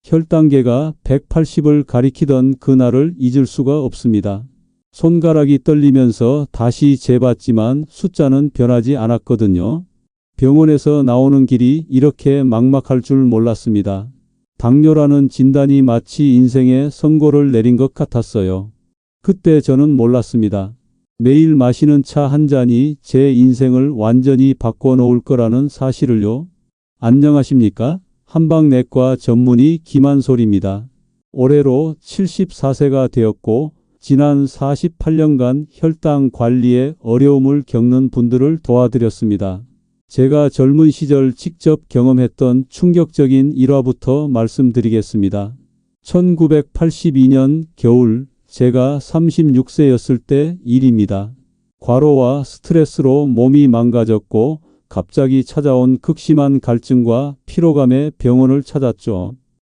혈당계가 180을 가리키던 그날을 잊을 수가 없습니다. 손가락이 떨리면서 다시 재봤지만 숫자는 변하지 않았거든요. 병원에서 나오는 길이 이렇게 막막할 줄 몰랐습니다. 당뇨라는 진단이 마치 인생의 선고를 내린 것 같았어요. 그때 저는 몰랐습니다. 매일 마시는 차 한 잔이 제 인생을 완전히 바꿔놓을 거라는 사실을요. 안녕하십니까? 한방내과 전문의 김한솔입니다. 올해로 74세가 되었고 지난 48년간 혈당 관리에 어려움을 겪는 분들을 도와드렸습니다. 제가 젊은 시절 직접 경험했던 충격적인 일화부터 말씀드리겠습니다. 1982년 겨울 제가 36세였을 때 일입니다. 과로와 스트레스로 몸이 망가졌고 갑자기 찾아온 극심한 갈증과 피로감에 병원을 찾았죠.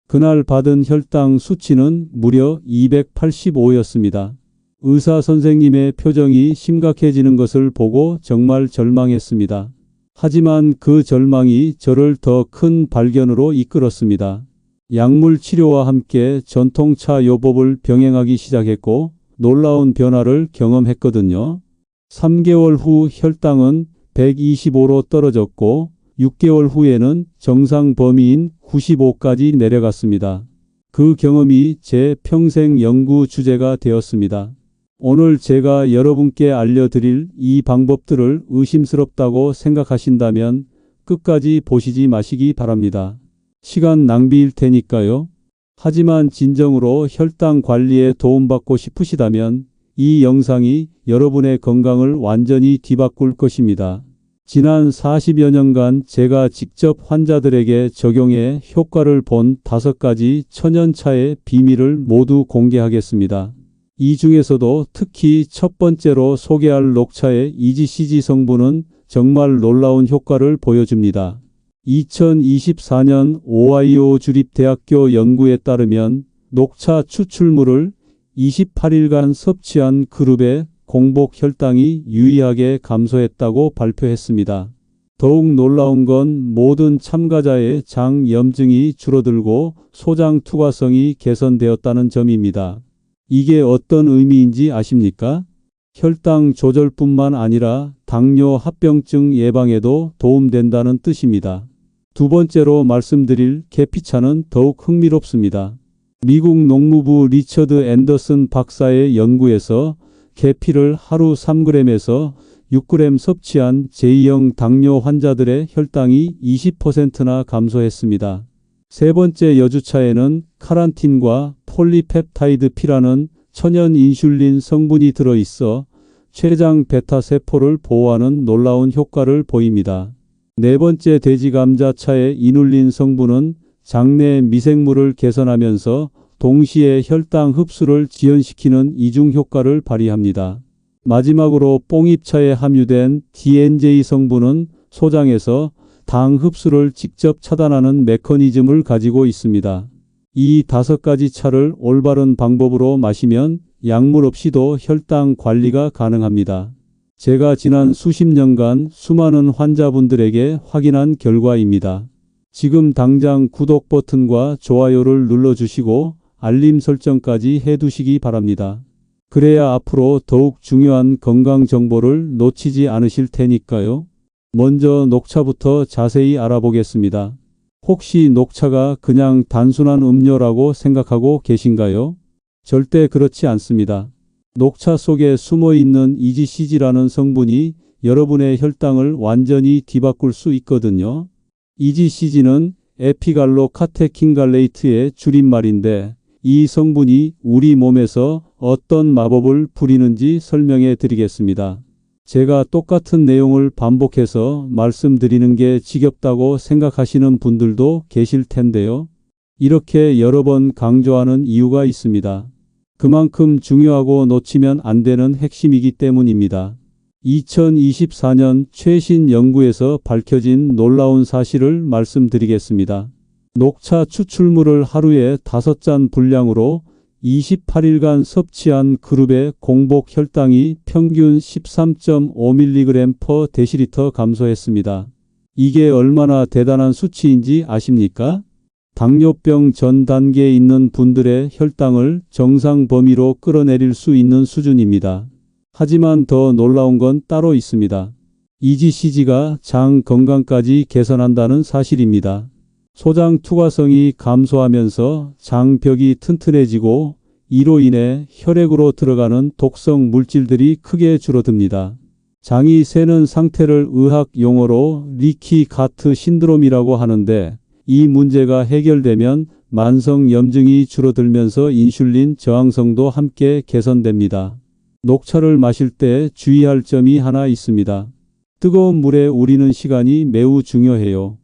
그날 받은 혈당 수치는 무려 285였습니다. 의사 선생님의 표정이 심각해지는 것을 보고 정말 절망했습니다. 하지만 그 절망이 저를 더 큰 발견으로 이끌었습니다. 약물 치료와 함께 전통차 요법을 병행하기 시작했고 놀라운 변화를 경험했거든요. 3개월 후 혈당은 125로 떨어졌고 6개월 후에는 정상 범위인 95까지 내려갔습니다. 그 경험이 제 평생 연구 주제가 되었습니다. 오늘 제가 여러분께 알려드릴 이 방법들을 의심스럽다고 생각하신다면 끝까지 보시지 마시기 바랍니다. 시간 낭비일 테니까요. 하지만 진정으로 혈당 관리에 도움받고 싶으시다면 이 영상이 여러분의 건강을 완전히 뒤바꿀 것입니다. 지난 40여 년간 제가 직접 환자들에게 적용해 효과를 본 5가지 천연차의 비밀을 모두 공개하겠습니다. 이 중에서도 특히 첫 번째로 소개할 녹차의 EGCG 성분은 정말 놀라운 효과를 보여줍니다. 2024년 오하이오 주립대학교 연구에 따르면 녹차 추출물을 28일간 섭취한 그룹의 공복 혈당이 유의하게 감소했다고 발표했습니다. 더욱 놀라운 건 모든 참가자의 장 염증이 줄어들고 소장 투과성이 개선되었다는 점입니다. 이게 어떤 의미인지 아십니까? 혈당 조절뿐만 아니라 당뇨 합병증 예방에도 도움된다는 뜻입니다. 두 번째로 말씀드릴 계피차는 더욱 흥미롭습니다. 미국 농무부 리처드 앤더슨 박사의 연구에서 계피를 하루 3g에서 6g 섭취한 제2형 당뇨 환자들의 혈당이 20%나 감소했습니다. 세 번째 여주차에는 카란틴과 폴리펩타이드 P라는 천연 인슐린 성분이 들어있어 췌장 베타 세포를 보호하는 놀라운 효과를 보입니다. 네 번째 돼지 감자차의 이눌린 성분은 장내 미생물을 개선하면서 동시에 혈당 흡수를 지연시키는 이중 효과를 발휘합니다. 마지막으로 뽕잎차에 함유된 DNJ 성분은 소장에서 당 흡수를 직접 차단하는 메커니즘을 가지고 있습니다. 이 5가지 차를 올바른 방법으로 마시면 약물 없이도 혈당 관리가 가능합니다. 제가 지난 수십 년간 수많은 환자분들에게 확인한 결과입니다. 지금 당장 구독 버튼과 좋아요를 눌러주시고 알림 설정까지 해두시기 바랍니다. 그래야 앞으로 더욱 중요한 건강 정보를 놓치지 않으실 테니까요. 먼저 녹차부터 자세히 알아보겠습니다. 혹시 녹차가 그냥 단순한 음료라고 생각하고 계신가요? 절대 그렇지 않습니다. 녹차 속에 숨어있는 EGCG라는 성분이 여러분의 혈당을 완전히 뒤바꿀 수 있거든요. EGCG는 에피갈로카테킨갈레이트의 줄임말인데 이 성분이 우리 몸에서 어떤 마법을 부리는지 설명해 드리겠습니다. 제가 똑같은 내용을 반복해서 말씀드리는 게 지겹다고 생각하시는 분들도 계실 텐데요. 이렇게 여러 번 강조하는 이유가 있습니다. 그만큼 중요하고 놓치면 안 되는 핵심이기 때문입니다. 2024년 최신 연구에서 밝혀진 놀라운 사실을 말씀드리겠습니다. 녹차 추출물을 하루에 5잔 분량으로 28일간 섭취한 그룹의 공복 혈당이 평균 13.5mg/dL 감소했습니다. 이게 얼마나 대단한 수치인지 아십니까? 당뇨병 전 단계에 있는 분들의 혈당을 정상 범위로 끌어내릴 수 있는 수준입니다. 하지만 더 놀라운 건 따로 있습니다. EGCG가 장 건강까지 개선한다는 사실입니다. 소장 투과성이 감소하면서 장벽이 튼튼해지고 이로 인해 혈액으로 들어가는 독성 물질들이 크게 줄어듭니다. 장이 새는 상태를 의학 용어로 리키 가트 신드롬이라고 하는데, 이 문제가 해결되면 만성 염증이 줄어들면서 인슐린 저항성도 함께 개선됩니다. 녹차를 마실 때 주의할 점이 하나 있습니다. 뜨거운 물에 우리는 시간이 매우 중요해요.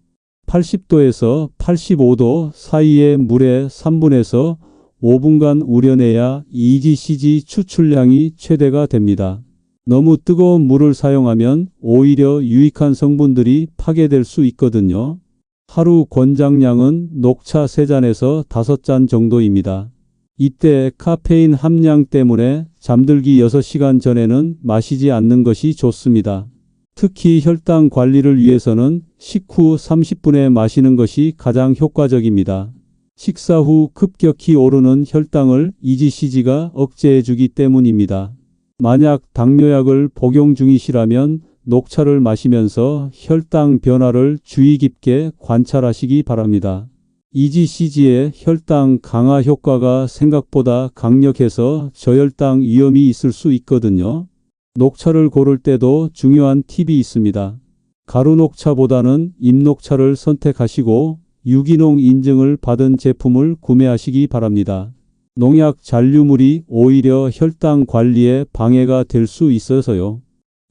80도에서 85도 사이의 물에 3분에서 5분간 우려내야 EGCG 추출량이 최대가 됩니다. 너무 뜨거운 물을 사용하면 오히려 유익한 성분들이 파괴될 수 있거든요. 하루 권장량은 녹차 3잔에서 5잔 정도입니다. 이때 카페인 함량 때문에 잠들기 6시간 전에는 마시지 않는 것이 좋습니다. 특히 혈당 관리를 위해서는 식후 30분에 마시는 것이 가장 효과적입니다. 식사 후 급격히 오르는 혈당을 EGCG가 억제해주기 때문입니다. 만약 당뇨약을 복용 중이시라면 녹차를 마시면서 혈당 변화를 주의 깊게 관찰하시기 바랍니다. EGCG의 혈당 강화 효과가 생각보다 강력해서 저혈당 위험이 있을 수 있거든요. 녹차를 고를 때도 중요한 팁이 있습니다. 가루 녹차보다는 잎녹차를 선택하시고 유기농 인증을 받은 제품을 구매하시기 바랍니다. 농약 잔류물이 오히려 혈당 관리에 방해가 될 수 있어서요.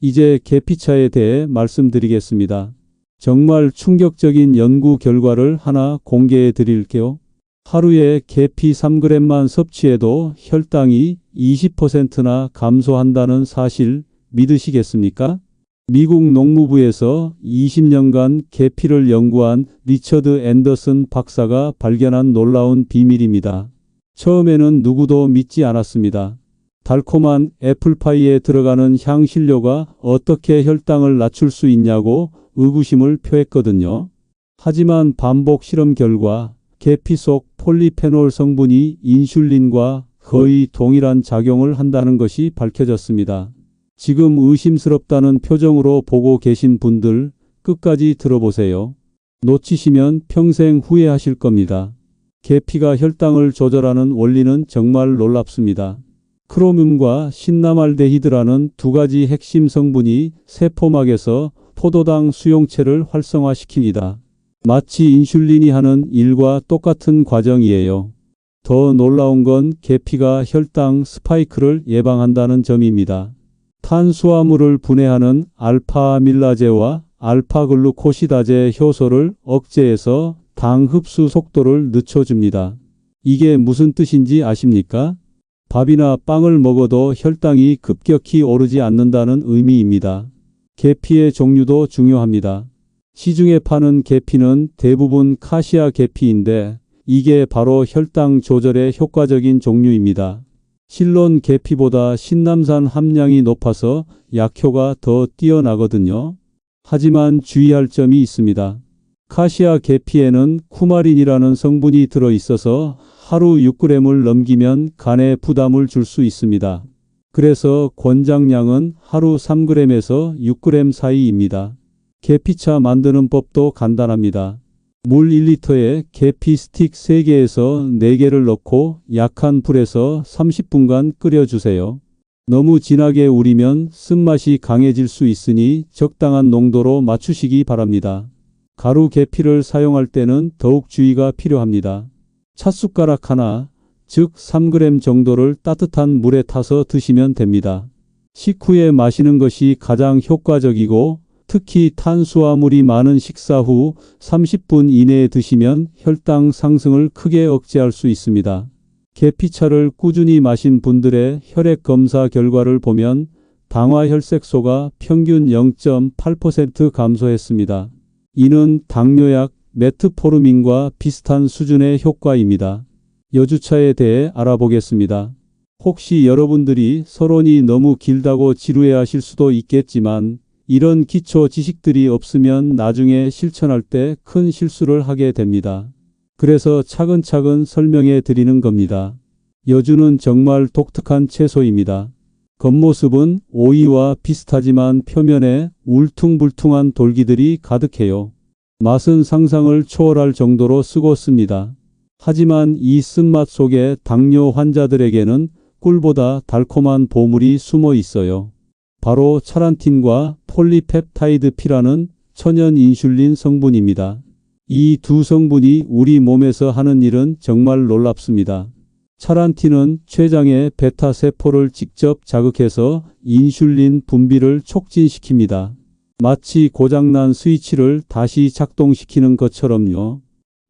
이제 계피차에 대해 말씀드리겠습니다. 정말 충격적인 연구 결과를 하나 공개해 드릴게요. 하루에 계피 3g만 섭취해도 혈당이 20%나 감소한다는 사실 믿으시겠습니까? 미국 농무부에서 20년간 계피를 연구한 리처드 앤더슨 박사가 발견한 놀라운 비밀입니다. 처음에는 누구도 믿지 않았습니다. 달콤한 애플파이에 들어가는 향신료가 어떻게 혈당을 낮출 수 있냐고 의구심을 표했거든요. 하지만 반복 실험 결과 계피 속 폴리페놀 성분이 인슐린과 거의 동일한 작용을 한다는 것이 밝혀졌습니다. 지금 의심스럽다는 표정으로 보고 계신 분들 끝까지 들어보세요. 놓치시면 평생 후회하실 겁니다. 계피가 혈당을 조절하는 원리는 정말 놀랍습니다. 크로뮴과 신나말데히드라는 두 가지 핵심 성분이 세포막에서 포도당 수용체를 활성화시킵니다. 마치 인슐린이 하는 일과 똑같은 과정이에요. 더 놀라운 건 계피가 혈당 스파이크를 예방한다는 점입니다. 탄수화물을 분해하는 알파아밀라제와 알파글루코시다제 효소를 억제해서 당 흡수 속도를 늦춰줍니다. 이게 무슨 뜻인지 아십니까? 밥이나 빵을 먹어도 혈당이 급격히 오르지 않는다는 의미입니다. 계피의 종류도 중요합니다. 시중에 파는 계피는 대부분 카시아 계피인데 이게 바로 혈당 조절에 효과적인 종류입니다. 실론 계피보다 신남산 함량이 높아서 약효가 더 뛰어나거든요. 하지만 주의할 점이 있습니다. 카시아 계피에는 쿠마린이라는 성분이 들어있어서 하루 6g을 넘기면 간에 부담을 줄 수 있습니다. 그래서 권장량은 하루 3g에서 6g 사이입니다. 계피차 만드는 법도 간단합니다. 물 1리터에 계피 스틱 3개에서 4개를 넣고 약한 불에서 30분간 끓여주세요. 너무 진하게 우리면 쓴맛이 강해질 수 있으니 적당한 농도로 맞추시기 바랍니다. 가루 계피를 사용할 때는 더욱 주의가 필요합니다. 찻숟가락 하나, 즉 3g 정도를 따뜻한 물에 타서 드시면 됩니다. 식후에 마시는 것이 가장 효과적이고 특히 탄수화물이 많은 식사 후 30분 이내에 드시면 혈당 상승을 크게 억제할 수 있습니다. 계피차를 꾸준히 마신 분들의 혈액 검사 결과를 보면 당화혈색소가 평균 0.8% 감소했습니다. 이는 당뇨약 메트포르민과 비슷한 수준의 효과입니다. 여주차에 대해 알아보겠습니다. 혹시 여러분들이 서론이 너무 길다고 지루해하실 수도 있겠지만 이런 기초 지식들이 없으면 나중에 실천할 때 큰 실수를 하게 됩니다. 그래서 차근차근 설명해 드리는 겁니다. 여주는 정말 독특한 채소입니다. 겉모습은 오이와 비슷하지만 표면에 울퉁불퉁한 돌기들이 가득해요. 맛은 상상을 초월할 정도로 쓰고 씁니다. 하지만 이 쓴맛 속에 당뇨 환자들에게는 꿀보다 달콤한 보물이 숨어 있어요. 바로 차란틴과 폴리펩타이드-P라는 천연 인슐린 성분입니다. 이 두 성분이 우리 몸에서 하는 일은 정말 놀랍습니다. 차란틴은 췌장의 베타 세포를 직접 자극해서 인슐린 분비를 촉진시킵니다. 마치 고장난 스위치를 다시 작동시키는 것처럼요.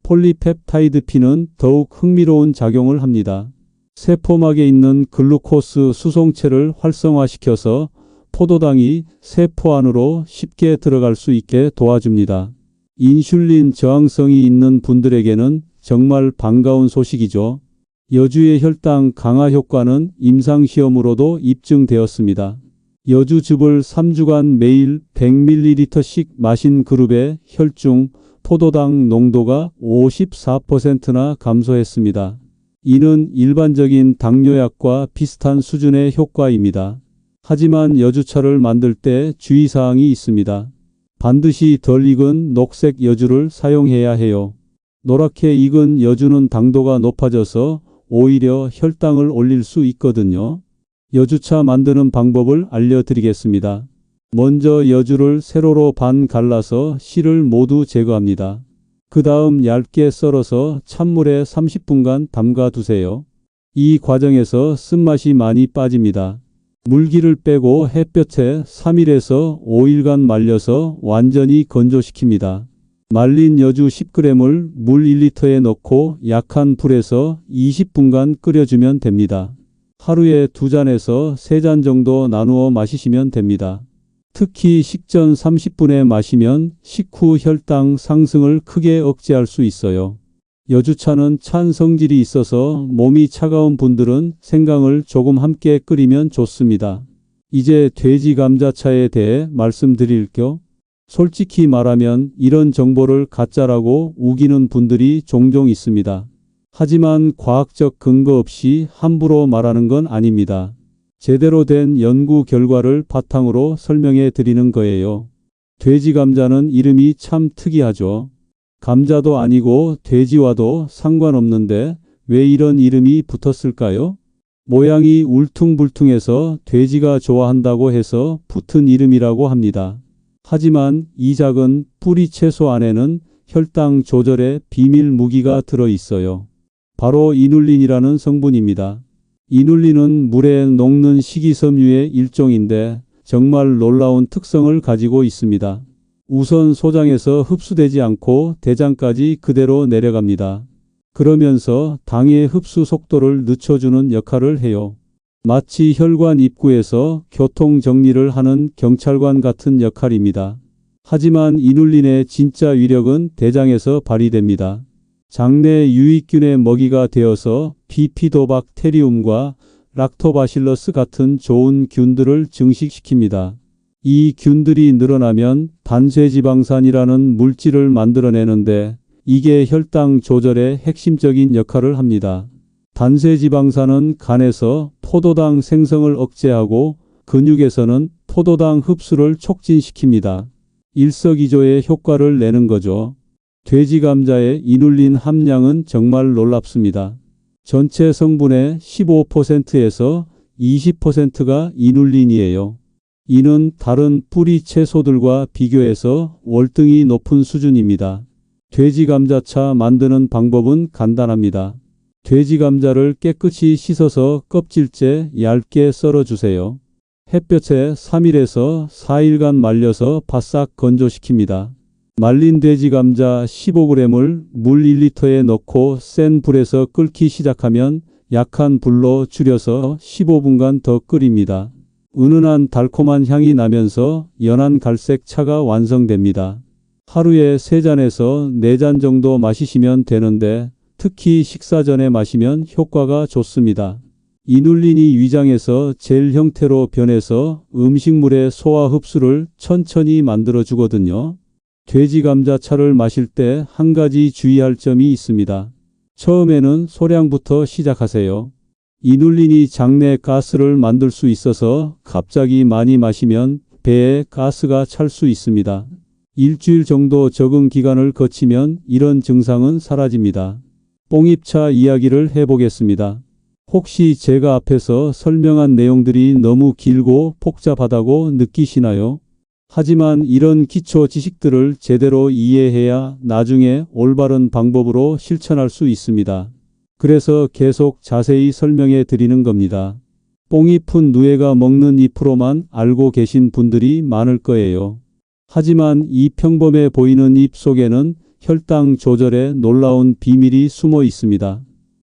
폴리펩타이드-P는 더욱 흥미로운 작용을 합니다. 세포막에 있는 글루코스 수송체를 활성화시켜서 포도당이 세포 안으로 쉽게 들어갈 수 있게 도와줍니다. 인슐린 저항성이 있는 분들에게는 정말 반가운 소식이죠. 여주의 혈당 강화 효과는 임상시험으로도 입증되었습니다. 여주즙을 3주간 매일 100ml씩 마신 그룹의 혈중 포도당 농도가 54%나 감소했습니다. 이는 일반적인 당뇨약과 비슷한 수준의 효과입니다. 하지만 여주차를 만들 때 주의사항이 있습니다. 반드시 덜 익은 녹색 여주를 사용해야 해요. 노랗게 익은 여주는 당도가 높아져서 오히려 혈당을 올릴 수 있거든요. 여주차 만드는 방법을 알려드리겠습니다. 먼저 여주를 세로로 반 갈라서 씨를 모두 제거합니다. 그 다음 얇게 썰어서 찬물에 30분간 담가 두세요. 이 과정에서 쓴맛이 많이 빠집니다. 물기를 빼고 햇볕에 3일에서 5일간 말려서 완전히 건조시킵니다. 말린 여주 10g을 물 1리터에 넣고 약한 불에서 20분간 끓여주면 됩니다. 하루에 2잔에서 3잔 정도 나누어 마시시면 됩니다. 특히 식전 30분에 마시면 식후 혈당 상승을 크게 억제할 수 있어요. 여주차는 찬 성질이 있어서 몸이 차가운 분들은 생강을 조금 함께 끓이면 좋습니다. 이제 돼지 감자차에 대해 말씀드릴게요. 솔직히 말하면 이런 정보를 가짜라고 우기는 분들이 종종 있습니다. 하지만 과학적 근거 없이 함부로 말하는 건 아닙니다. 제대로 된 연구 결과를 바탕으로 설명해 드리는 거예요. 돼지 감자는 이름이 참 특이하죠. 감자도 아니고 돼지와도 상관없는데 왜 이런 이름이 붙었을까요? 모양이 울퉁불퉁해서 돼지가 좋아한다고 해서 붙은 이름이라고 합니다. 하지만 이 작은 뿌리 채소 안에는 혈당 조절의 비밀 무기가 들어 있어요. 바로 이눌린이라는 성분입니다. 이눌린은 물에 녹는 식이섬유의 일종인데 정말 놀라운 특성을 가지고 있습니다. 우선 소장에서 흡수되지 않고 대장까지 그대로 내려갑니다. 그러면서 당의 흡수 속도를 늦춰주는 역할을 해요. 마치 혈관 입구에서 교통 정리를 하는 경찰관 같은 역할입니다. 하지만 이눌린의 진짜 위력은 대장에서 발휘됩니다. 장내 유익균의 먹이가 되어서 비피도박테리움과 락토바실러스 같은 좋은 균들을 증식시킵니다. 이 균들이 늘어나면 단쇄지방산이라는 물질을 만들어내는데 이게 혈당 조절의 핵심적인 역할을 합니다. 단쇄지방산은 간에서 포도당 생성을 억제하고 근육에서는 포도당 흡수를 촉진시킵니다. 일석이조의 효과를 내는 거죠. 돼지 감자의 이눌린 함량은 정말 놀랍습니다. 전체 성분의 15%에서 20%가 이눌린이에요. 이는 다른 뿌리 채소들과 비교해서 월등히 높은 수준입니다. 돼지 감자차 만드는 방법은 간단합니다. 돼지 감자를 깨끗이 씻어서 껍질째 얇게 썰어주세요. 햇볕에 3일에서 4일간 말려서 바싹 건조시킵니다. 말린 돼지 감자 15g을 물 1리터에 넣고 센 불에서 끓기 시작하면 약한 불로 줄여서 15분간 더 끓입니다. 은은한 달콤한 향이 나면서 연한 갈색 차가 완성됩니다. 하루에 3잔에서 4잔 정도 마시시면 되는데 특히 식사 전에 마시면 효과가 좋습니다. 이눌린이 위장에서 젤 형태로 변해서 음식물의 소화 흡수를 천천히 만들어 주거든요. 돼지 감자차를 마실 때 한 가지 주의할 점이 있습니다. 처음에는 소량부터 시작하세요. 이눌린이 장내 가스를 만들 수 있어서 갑자기 많이 마시면 배에 가스가 찰 수 있습니다. 일주일 정도 적응 기간을 거치면 이런 증상은 사라집니다. 뽕잎차 이야기를 해보겠습니다. 혹시 제가 앞에서 설명한 내용들이 너무 길고 복잡하다고 느끼시나요? 하지만 이런 기초 지식들을 제대로 이해해야 나중에 올바른 방법으로 실천할 수 있습니다. 그래서 계속 자세히 설명해 드리는 겁니다. 뽕잎은 누에가 먹는 잎으로만 알고 계신 분들이 많을 거예요. 하지만 이 평범해 보이는 잎 속에는 혈당 조절에 놀라운 비밀이 숨어 있습니다.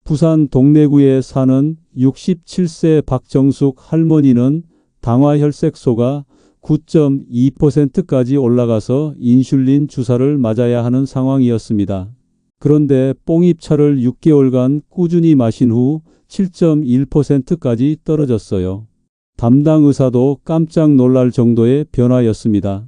부산 동래구에 사는 67세 박정숙 할머니는 당화혈색소가 9.2%까지 올라가서 인슐린 주사를 맞아야 하는 상황이었습니다. 그런데 뽕잎차를 6개월간 꾸준히 마신 후 7.1%까지 떨어졌어요. 담당 의사도 깜짝 놀랄 정도의 변화였습니다.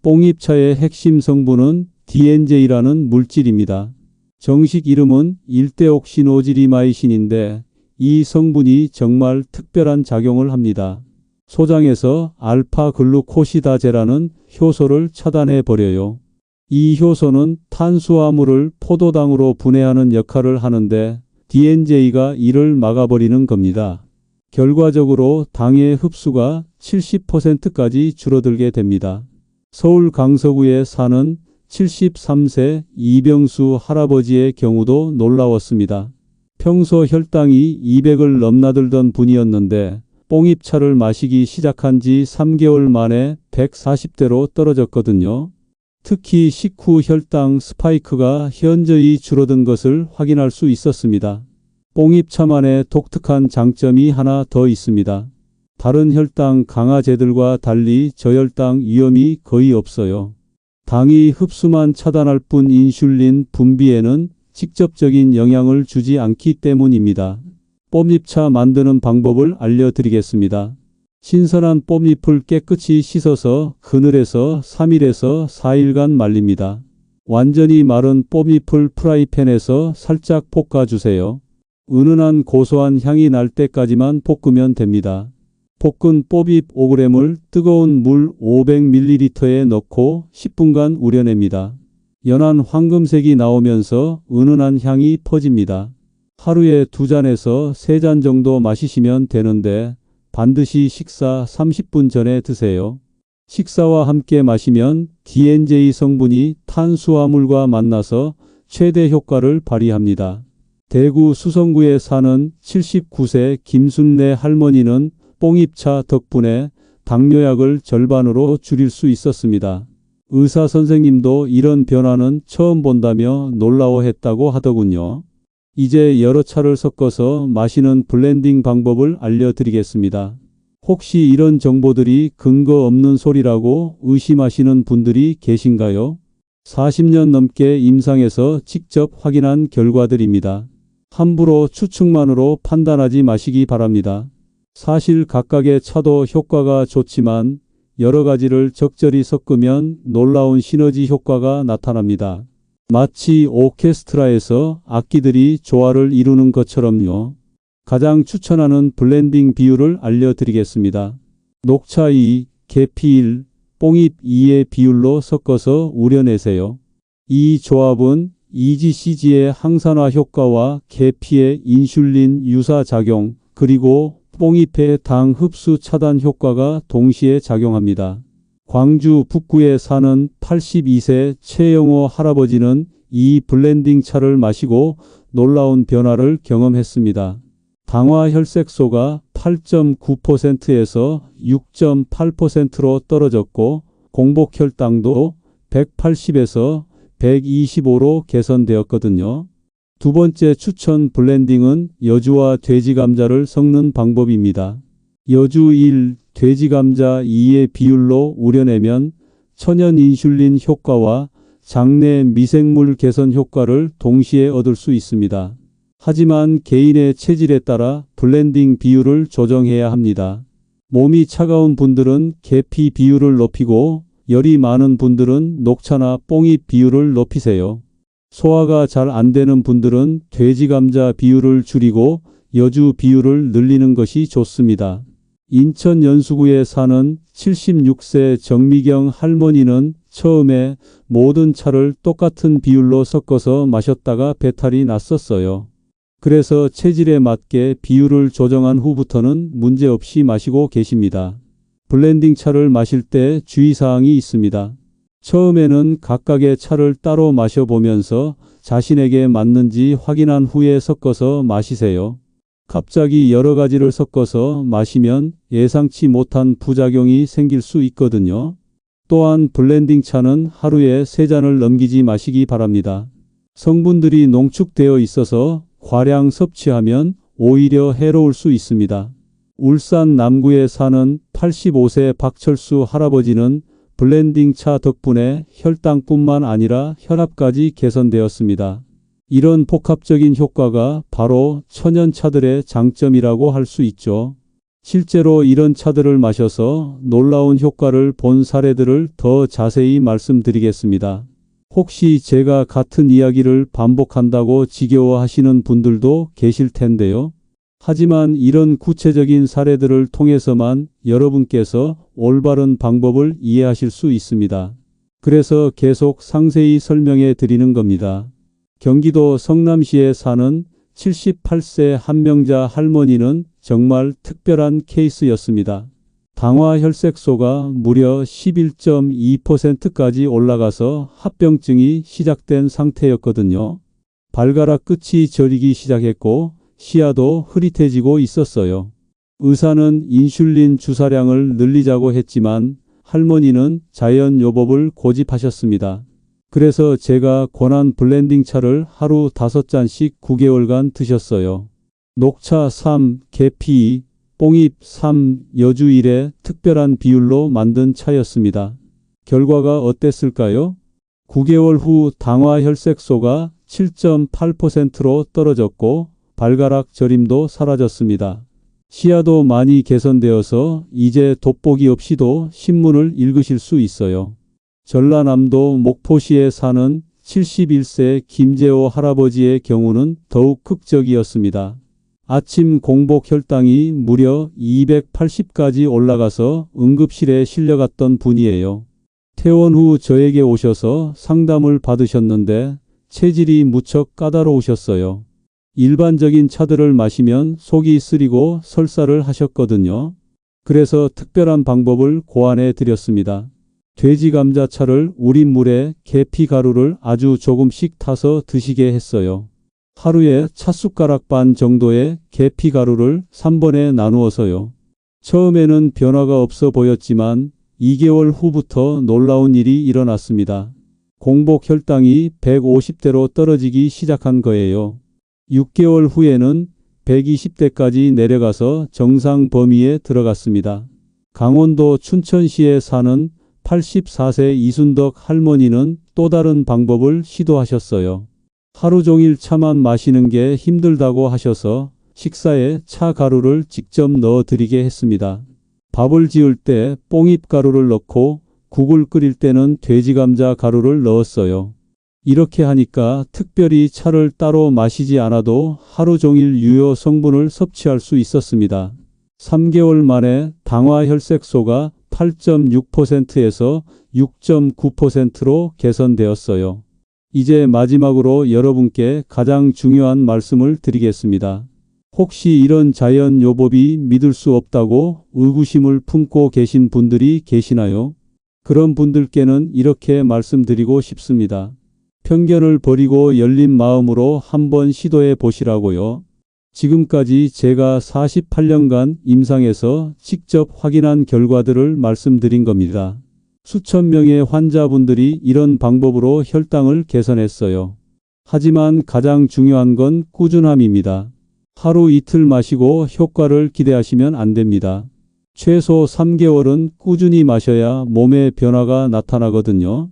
뽕잎차의 핵심 성분은 DNJ라는 물질입니다. 정식 이름은 일대옥시노지리마이신인데 이 성분이 정말 특별한 작용을 합니다. 소장에서 알파글루코시다제라는 효소를 차단해 버려요. 이 효소는 탄수화물을 포도당으로 분해하는 역할을 하는데 DNJ가 이를 막아버리는 겁니다. 결과적으로 당의 흡수가 70%까지 줄어들게 됩니다. 서울 강서구에 사는 73세 이병수 할아버지의 경우도 놀라웠습니다. 평소 혈당이 200을 넘나들던 분이었는데 뽕잎차를 마시기 시작한 지 3개월 만에 140대로 떨어졌거든요. 특히 식후 혈당 스파이크가 현저히 줄어든 것을 확인할 수 있었습니다. 뽕잎차만의 독특한 장점이 하나 더 있습니다. 다른 혈당 강화제들과 달리 저혈당 위험이 거의 없어요. 당이 흡수만 차단할 뿐 인슐린 분비에는 직접적인 영향을 주지 않기 때문입니다. 뽕잎차 만드는 방법을 알려드리겠습니다. 신선한 뽕잎을 깨끗이 씻어서 그늘에서 3일에서 4일간 말립니다. 완전히 마른 뽕잎을 프라이팬에서 살짝 볶아주세요. 은은한 고소한 향이 날 때까지만 볶으면 됩니다. 볶은 뽕잎 5g을 뜨거운 물 500ml에 넣고 10분간 우려냅니다. 연한 황금색이 나오면서 은은한 향이 퍼집니다. 하루에 2잔에서 3잔 정도 마시시면 되는데 반드시 식사 30분 전에 드세요. 식사와 함께 마시면 DNJ 성분이 탄수화물과 만나서 최대 효과를 발휘합니다. 대구 수성구에 사는 79세 김순례 할머니는 뽕잎차 덕분에 당뇨약을 절반으로 줄일 수 있었습니다. 의사 선생님도 이런 변화는 처음 본다며 놀라워했다고 하더군요. 이제 여러 차를 섞어서 마시는 블렌딩 방법을 알려드리겠습니다. 혹시 이런 정보들이 근거 없는 소리라고 의심하시는 분들이 계신가요? 40년 넘게 임상에서 직접 확인한 결과들입니다. 함부로 추측만으로 판단하지 마시기 바랍니다. 사실 각각의 차도 효과가 좋지만 여러 가지를 적절히 섞으면 놀라운 시너지 효과가 나타납니다. 마치 오케스트라에서 악기들이 조화를 이루는 것처럼요. 가장 추천하는 블렌딩 비율을 알려드리겠습니다. 녹차 2, 계피 1, 뽕잎 2의 비율로 섞어서 우려내세요. 이 조합은 EGCG의 항산화 효과와 계피의 인슐린 유사 작용, 그리고 뽕잎의 당 흡수 차단 효과가 동시에 작용합니다. 광주 북구에 사는 82세 최영호 할아버지는 이 블렌딩 차를 마시고 놀라운 변화를 경험했습니다. 당화혈색소가 8.9%에서 6.8%로 떨어졌고 공복혈당도 180에서 125로 개선되었거든요. 두 번째 추천 블렌딩은 여주와 돼지 감자를 섞는 방법입니다. 여주 1, 돼지 감자 2의 비율로 우려내면 천연 인슐린 효과와 장내 미생물 개선 효과를 동시에 얻을 수 있습니다. 하지만 개인의 체질에 따라 블렌딩 비율을 조정해야 합니다. 몸이 차가운 분들은 계피 비율을 높이고 열이 많은 분들은 녹차나 뽕잎 비율을 높이세요. 소화가 잘 안 되는 분들은 돼지 감자 비율을 줄이고 여주 비율을 늘리는 것이 좋습니다. 인천 연수구에 사는 76세 정미경 할머니는 처음에 모든 차를 똑같은 비율로 섞어서 마셨다가 배탈이 났었어요. 그래서 체질에 맞게 비율을 조정한 후부터는 문제없이 마시고 계십니다. 블렌딩 차를 마실 때 주의사항이 있습니다. 처음에는 각각의 차를 따로 마셔보면서 자신에게 맞는지 확인한 후에 섞어서 마시세요. 갑자기 여러 가지를 섞어서 마시면 예상치 못한 부작용이 생길 수 있거든요. 또한 블렌딩 차는 하루에 3잔을 넘기지 마시기 바랍니다. 성분들이 농축되어 있어서 과량 섭취하면 오히려 해로울 수 있습니다. 울산 남구에 사는 85세 박철수 할아버지는 블렌딩 차 덕분에 혈당뿐만 아니라 혈압까지 개선되었습니다. 이런 복합적인 효과가 바로 천연차들의 장점이라고 할 수 있죠. 실제로 이런 차들을 마셔서 놀라운 효과를 본 사례들을 더 자세히 말씀드리겠습니다. 혹시 제가 같은 이야기를 반복한다고 지겨워하시는 분들도 계실 텐데요. 하지만 이런 구체적인 사례들을 통해서만 여러분께서 올바른 방법을 이해하실 수 있습니다. 그래서 계속 상세히 설명해 드리는 겁니다. 경기도 성남시에 사는 78세 한명자 할머니는 정말 특별한 케이스였습니다. 당화 혈색소가 무려 11.2%까지 올라가서 합병증이 시작된 상태였거든요. 발가락 끝이 저리기 시작했고 시야도 흐릿해지고 있었어요. 의사는 인슐린 주사량을 늘리자고 했지만 할머니는 자연요법을 고집하셨습니다. 그래서 제가 권한 블렌딩 차를 하루 5잔씩 9개월간 드셨어요. 녹차 3, 계피 2, 뽕잎 3, 여주 1의 특별한 비율로 만든 차였습니다. 결과가 어땠을까요? 9개월 후 당화 혈색소가 7.8%로 떨어졌고 발가락 저림도 사라졌습니다. 시야도 많이 개선되어서 이제 돋보기 없이도 신문을 읽으실 수 있어요. 전라남도 목포시에 사는 71세 김재호 할아버지의 경우는 더욱 극적이었습니다. 아침 공복 혈당이 무려 280까지 올라가서 응급실에 실려갔던 분이에요. 퇴원 후 저에게 오셔서 상담을 받으셨는데 체질이 무척 까다로우셨어요. 일반적인 차들을 마시면 속이 쓰리고 설사를 하셨거든요. 그래서 특별한 방법을 고안해 드렸습니다. 돼지 감자차를 우린 물에 계피 가루를 아주 조금씩 타서 드시게 했어요. 하루에 찻숟가락 반 정도의 계피 가루를 3번에 나누어서요. 처음에는 변화가 없어 보였지만 2개월 후부터 놀라운 일이 일어났습니다. 공복 혈당이 150대로 떨어지기 시작한 거예요. 6개월 후에는 120대까지 내려가서 정상 범위에 들어갔습니다. 강원도 춘천시에 사는 84세 이순덕 할머니는 또 다른 방법을 시도하셨어요. 하루 종일 차만 마시는 게 힘들다고 하셔서 식사에 차 가루를 직접 넣어 드리게 했습니다. 밥을 지을 때 뽕잎 가루를 넣고 국을 끓일 때는 돼지 감자 가루를 넣었어요. 이렇게 하니까 특별히 차를 따로 마시지 않아도 하루 종일 유효 성분을 섭취할 수 있었습니다. 3개월 만에 당화 혈색소가 8.6%에서 6.9%로 개선되었어요. 이제 마지막으로 여러분께 가장 중요한 말씀을 드리겠습니다. 혹시 이런 자연요법이 믿을 수 없다고 의구심을 품고 계신 분들이 계시나요? 그런 분들께는 이렇게 말씀드리고 싶습니다. 편견을 버리고 열린 마음으로 한번 시도해 보시라고요. 지금까지 제가 48년간 임상에서 직접 확인한 결과들을 말씀드린 겁니다. 수천 명의 환자분들이 이런 방법으로 혈당을 개선했어요. 하지만 가장 중요한 건 꾸준함입니다. 하루 이틀 마시고 효과를 기대하시면 안 됩니다. 최소 3개월은 꾸준히 마셔야 몸에 변화가 나타나거든요.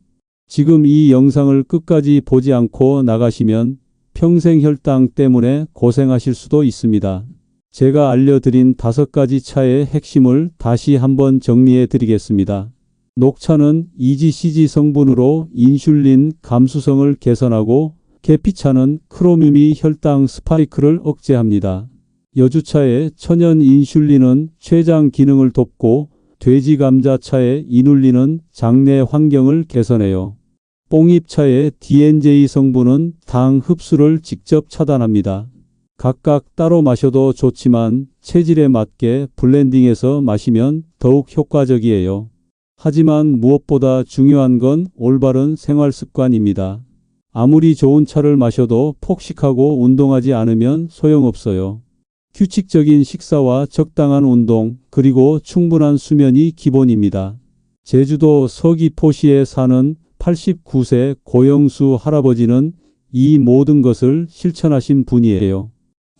지금 이 영상을 끝까지 보지 않고 나가시면 평생 혈당 때문에 고생하실 수도 있습니다. 제가 알려드린 5가지 차의 핵심을 다시 한번 정리해 드리겠습니다. 녹차는 EGCG 성분으로 인슐린 감수성을 개선하고 계피차는 크로뮴이 혈당 스파이크를 억제합니다. 여주차의 천연 인슐린은 췌장 기능을 돕고 돼지 감자차의 이눌린은 장내 환경을 개선해요. 뽕잎차의 DNJ 성분은 당 흡수를 직접 차단합니다. 각각 따로 마셔도 좋지만 체질에 맞게 블렌딩해서 마시면 더욱 효과적이에요. 하지만 무엇보다 중요한 건 올바른 생활 습관입니다. 아무리 좋은 차를 마셔도 폭식하고 운동하지 않으면 소용없어요. 규칙적인 식사와 적당한 운동, 그리고 충분한 수면이 기본입니다. 제주도 서귀포시에 사는 89세 고영수 할아버지는 이 모든 것을 실천하신 분이에요.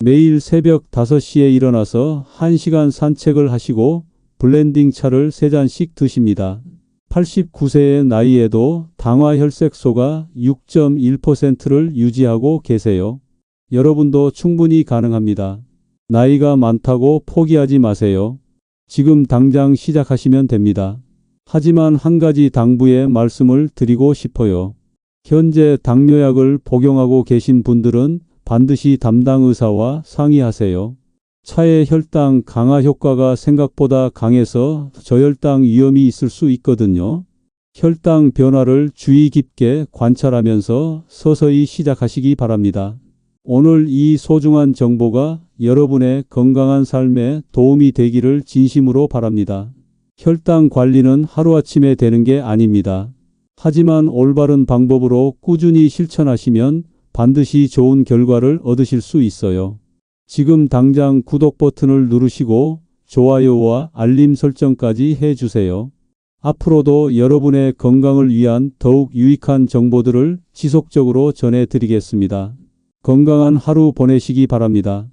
매일 새벽 5시에 일어나서 1시간 산책을 하시고 블렌딩 차를 3잔씩 드십니다. 89세의 나이에도 당화혈색소가 6.1%를 유지하고 계세요. 여러분도 충분히 가능합니다. 나이가 많다고 포기하지 마세요. 지금 당장 시작하시면 됩니다. 하지만 한 가지 당부의 말씀을 드리고 싶어요. 현재 당뇨약을 복용하고 계신 분들은 반드시 담당 의사와 상의하세요. 차의 혈당 강화 효과가 생각보다 강해서 저혈당 위험이 있을 수 있거든요. 혈당 변화를 주의 깊게 관찰하면서 서서히 시작하시기 바랍니다. 오늘 이 소중한 정보가 여러분의 건강한 삶에 도움이 되기를 진심으로 바랍니다. 혈당 관리는 하루아침에 되는 게 아닙니다. 하지만 올바른 방법으로 꾸준히 실천하시면 반드시 좋은 결과를 얻으실 수 있어요. 지금 당장 구독 버튼을 누르시고 좋아요와 알림 설정까지 해주세요. 앞으로도 여러분의 건강을 위한 더욱 유익한 정보들을 지속적으로 전해드리겠습니다. 건강한 하루 보내시기 바랍니다.